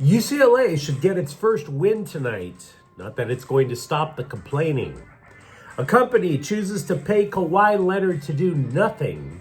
UCLA should get its first win tonight. Not that it's going to stop the complaining. A company chooses to pay Kawhi Leonard to do nothing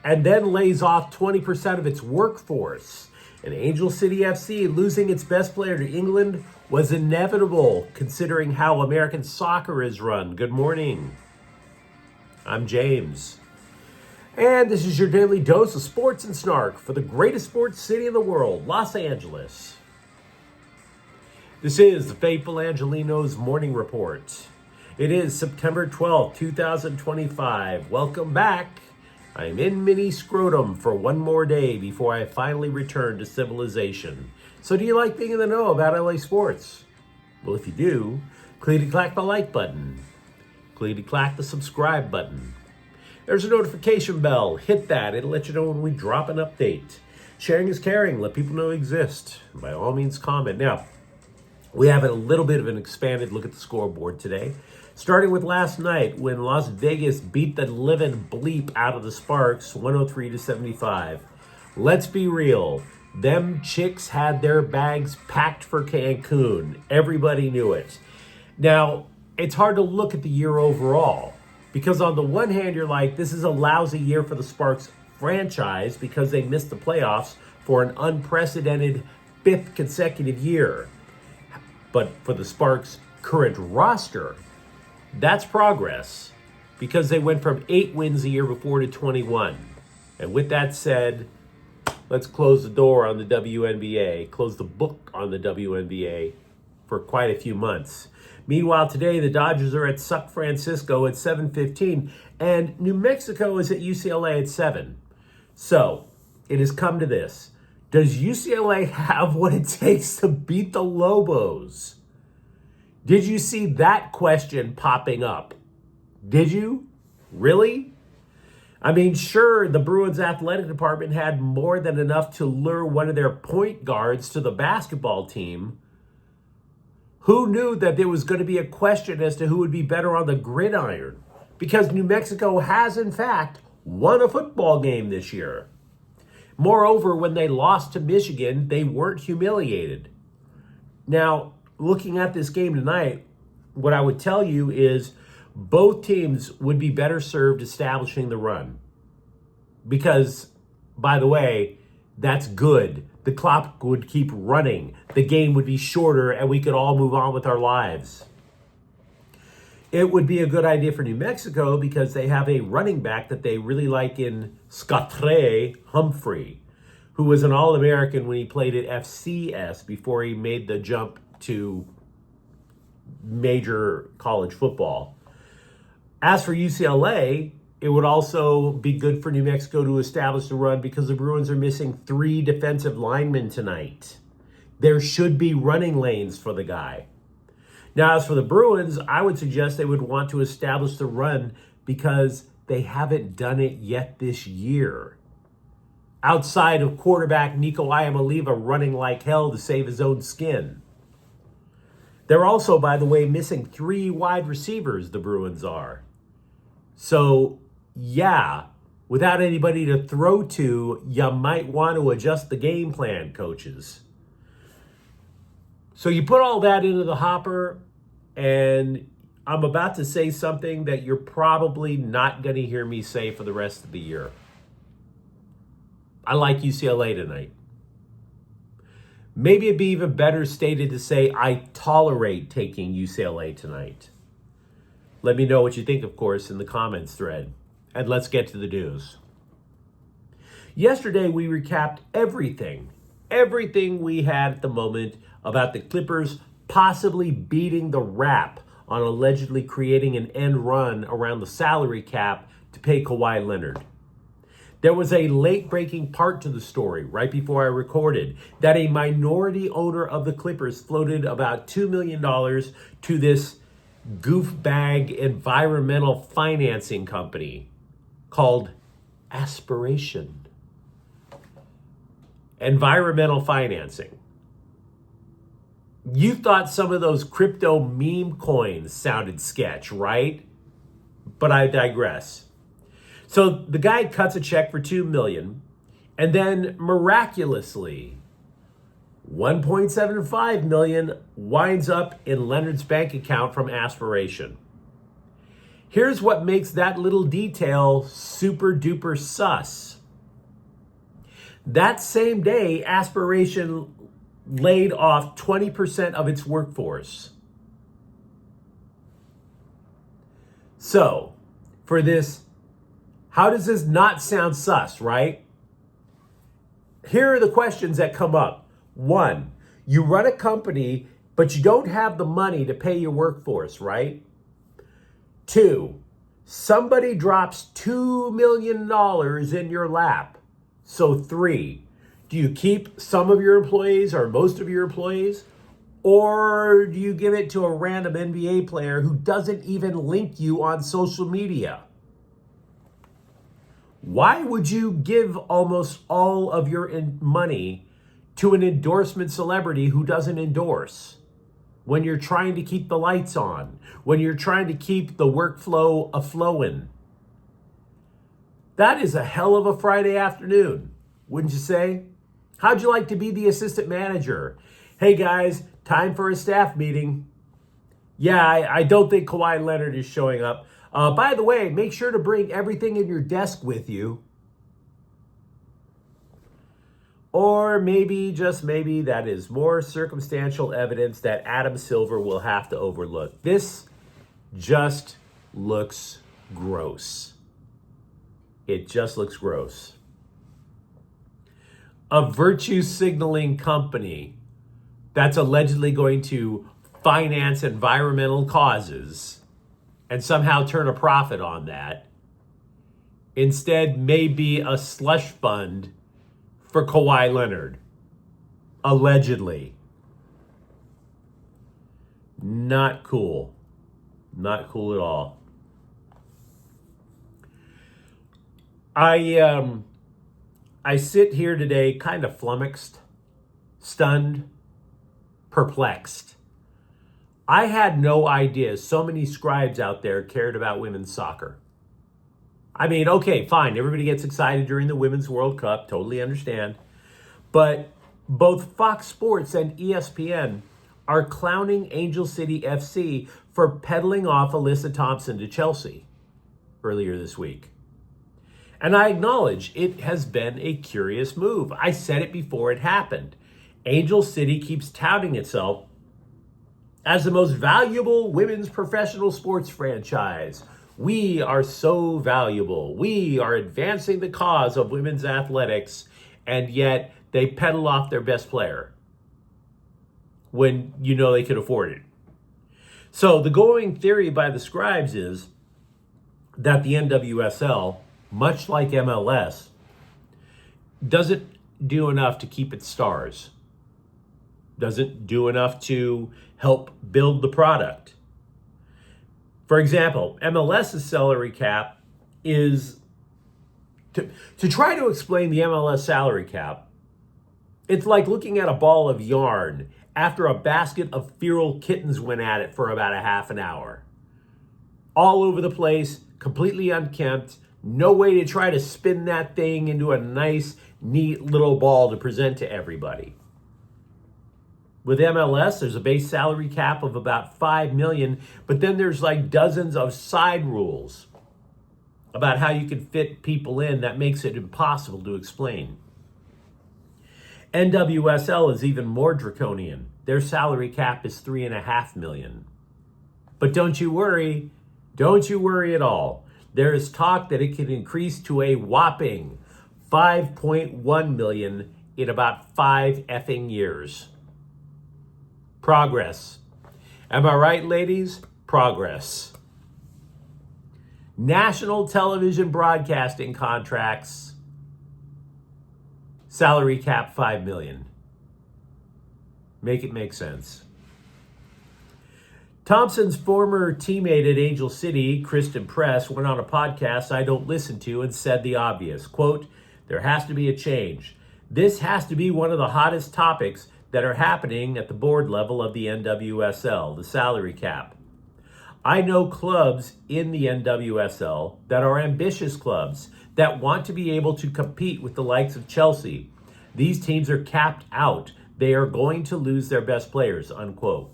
and then lays off 20% of its workforce. And Angel City FC losing its best player to England was inevitable considering how American soccer is run. Good morning. I'm James. And this is your daily dose of sports and snark for the greatest sports city in the world, Los Angeles. This is the faithful Angelenos Morning Report. It is September 12th, 2025. Welcome back. I'm in mini scrotum for one more day before I finally return to civilization. So do you like being in the know about LA sports? Well, if you do, clickety-clack the like button. Clickety-clack the subscribe button. There's a notification bell. Hit that. It'll let you know when we drop an update. Sharing is caring. Let people know we exist. By all means, comment. Now, we have a little bit of an expanded look at the scoreboard today. Starting with last night when Las Vegas beat the living bleep out of the Sparks 103-75. Let's be real. Them chicks had their bags packed for Cancun. Everybody knew it. Now, it's hard to look at the year overall. Because on the one hand, you're like, this is a lousy year for the Sparks franchise because they missed the playoffs for an unprecedented fifth consecutive year. But for the Sparks' current roster, that's progress because they went from 8 wins the year before to 21. And with that said, let's close the door on the WNBA, close the book on the WNBA for quite a few months. Meanwhile, today, the Dodgers are at San Francisco at 7:15, and New Mexico is at UCLA at 7. So, it has come to this. Does UCLA have what it takes to beat the Lobos? Did you see that question popping up? Did you? Really? I mean, sure, the Bruins athletic department had more than enough to lure one of their point guards to the basketball team. Who knew that there was going to be a question as to who would be better on the gridiron? Because New Mexico has, in fact, won a football game this year. Moreover, when they lost to Michigan, they weren't humiliated. Now, looking at this game tonight, what I would tell you is both teams would be better served establishing the run. Because, by the way, that's good. The clock would keep running. The game would be shorter and we could all move on with our lives. It would be a good idea for New Mexico because they have a running back that they really like in Scottre Humphrey, who was an All-American when he played at FCS before he made the jump to major college football. As for UCLA, it would also be good for New Mexico to establish the run because the Bruins are missing 3 defensive linemen tonight. There should be running lanes for the guy. Now, as for the Bruins, I would suggest they would want to establish the run because they haven't done it yet this year. Outside of quarterback Nico Iamaleava running like hell to save his own skin. They're also, by the way, missing 3 wide receivers, the Bruins are. So, yeah, without anybody to throw to, you might want to adjust the game plan, coaches. So you put all that into the hopper, and I'm about to say something that you're probably not going to hear me say for the rest of the year. I like UCLA tonight. Maybe it'd be even better stated to say I tolerate taking UCLA tonight. Let me know what you think, of course, in the comments thread. And let's get to the news. Yesterday, we recapped everything we had at the moment about the Clippers possibly beating the rap on allegedly creating an end run around the salary cap to pay Kawhi Leonard. There was a late-breaking part to the story right before I recorded that a minority owner of the Clippers floated about $2 million to this goofbag environmental financing company called Aspiration. Environmental financing. You thought some of those crypto meme coins sounded sketch, right? But I digress. So the guy cuts a check for $2 million, and then miraculously, $1.75 million winds up in Leonard's bank account from Aspiration. Here's what makes that little detail super duper sus. That same day, Aspiration laid off 20% of its workforce. So, for this, how does this not sound sus, right? Here are the questions that come up. 1, you run a company, but you don't have the money to pay your workforce, right? 2, somebody drops $2 million in your lap. So 3, do you keep some of your employees or most of your employees? Or do you give it to a random NBA player who doesn't even link you on social media? Why would you give almost all of your money to an endorsement celebrity who doesn't endorse? When you're trying to keep the lights on, when you're trying to keep the workflow a-flowing. That is a hell of a Friday afternoon, wouldn't you say? How'd you like to be the assistant manager? Hey guys, time for a staff meeting. Yeah, I don't think Kawhi Leonard is showing up. By the way, make sure to bring everything in your desk with you. Or maybe, just maybe, that is more circumstantial evidence that Adam Silver will have to overlook. This just looks gross. It just looks gross. A virtue signaling company that's allegedly going to finance environmental causes and somehow turn a profit on that, instead may be a slush fund for Kawhi Leonard. Allegedly. Not cool. Not cool at all. I sit here today kind of flummoxed, stunned, perplexed. I had no idea so many scribes out there cared about women's soccer. I mean, okay, fine. Everybody gets excited during the Women's World Cup. Totally understand. But both Fox Sports and ESPN are clowning Angel City FC for peddling off Alyssa Thompson to Chelsea earlier this week. And I acknowledge it has been a curious move. I said it before it happened. Angel City keeps touting itself as the most valuable women's professional sports franchise. We are so valuable. We are advancing the cause of women's athletics, and yet they peddle off their best player when you know they could afford it. So the going theory by the scribes is that the NWSL, much like MLS, doesn't do enough to keep its stars. Doesn't do enough to help build the product. For example, MLS's salary cap is, to try to explain the MLS salary cap, it's like looking at a ball of yarn after a basket of feral kittens went at it for about a half an hour. All over the place, completely unkempt, no way to try to spin that thing into a nice, neat little ball to present to everybody. With MLS, there's a base salary cap of about $5 million, but then there's like dozens of side rules about how you can fit people in that makes it impossible to explain. NWSL is even more draconian. Their salary cap is $3.5 million. But don't you worry at all. There is talk that it can increase to a whopping $5.1 million in about 5 effing years. Progress. Am I right, ladies? Progress. National television broadcasting contracts. Salary cap $5 million. Make it make sense. Thompson's former teammate at Angel City, Kristen Press, went on a podcast I don't listen to and said the obvious. Quote, there has to be a change. This has to be one of the hottest topics that are happening at the board level of the NWSL, the salary cap. I know clubs in the NWSL that are ambitious clubs that want to be able to compete with the likes of Chelsea. These teams are capped out. They are going to lose their best players, unquote.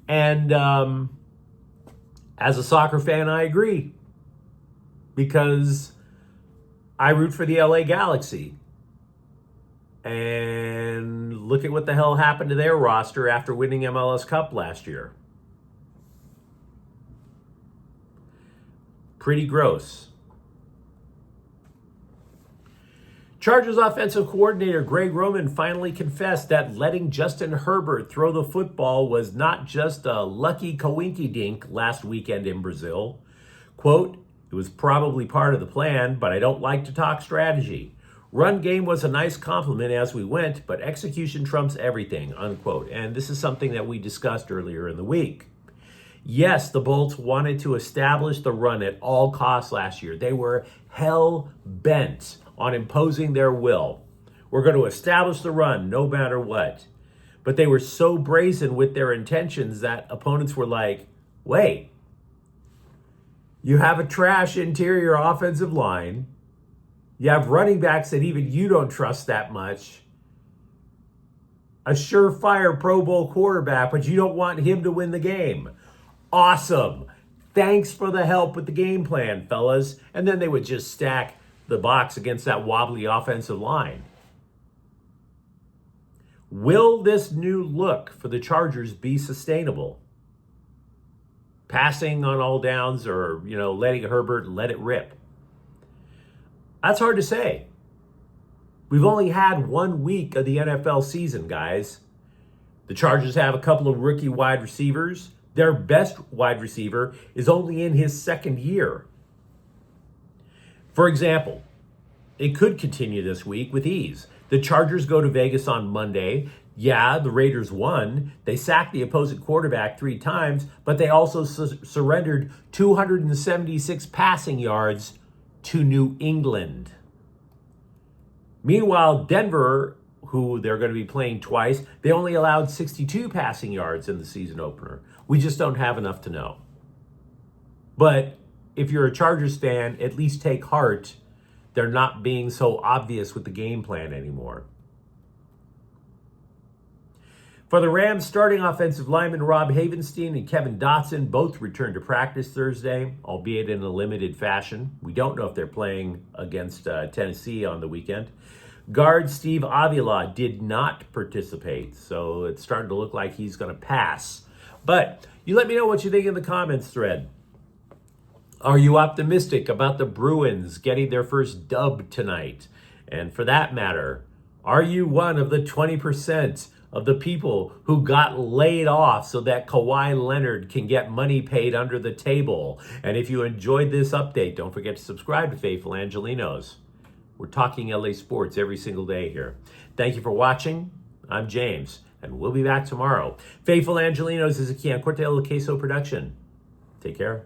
And as a soccer fan, I agree. Because I root for the LA Galaxy. And look at what the hell happened to their roster after winning MLS Cup last year. Pretty gross. Chargers offensive coordinator Greg Roman finally confessed that letting Justin Herbert throw the football was not just a lucky coinky-dink last weekend in Brazil. Quote, "It was probably part of the plan, but I don't like to talk strategy. Run game was a nice compliment as we went, but execution trumps everything," unquote. And this is something that we discussed earlier in the week. Yes, the Bolts wanted to establish the run at all costs last year. They were hell-bent on imposing their will. We're going to establish the run no matter what. But they were so brazen with their intentions that opponents were like, wait, you have a trash interior offensive line. You have running backs that even you don't trust that much. A surefire Pro Bowl quarterback, but you don't want him to win the game. Awesome. Thanks for the help with the game plan, fellas. And then they would just stack the box against that wobbly offensive line. Will this new look for the Chargers be sustainable? Passing on all downs or, letting Herbert let it rip? That's hard to say. We've only had 1 week of the NFL season, guys. The Chargers have a couple of rookie wide receivers. Their best wide receiver is only in his second year. For example, it could continue this week with ease. The Chargers go to Vegas on Monday. Yeah, the Raiders won. They sacked the opposing quarterback 3 times, but they also surrendered 276 passing yards to New England. Meanwhile, Denver, who they're going to be playing twice, they only allowed 62 passing yards in the season opener. We just don't have enough to know. But if you're a Chargers fan, at least take heart. They're not being so obvious with the game plan anymore. For the Rams, starting offensive lineman Rob Havenstein and Kevin Dotson both returned to practice Thursday, albeit in a limited fashion. We don't know if they're playing against Tennessee on the weekend. Guard Steve Avila did not participate, so it's starting to look like he's going to pass. But you let me know what you think in the comments thread. Are you optimistic about the Bruins getting their first dub tonight? And for that matter, are you one of the 20% of the people who got laid off so that Kawhi Leonard can get money paid under the table? And if you enjoyed this update, don't forget to subscribe to Faithful Angelenos. We're talking LA sports every single day here. Thank you for watching. I'm James, and we'll be back tomorrow. Faithful Angelenos is a Kian Corte El Queso production. Take care.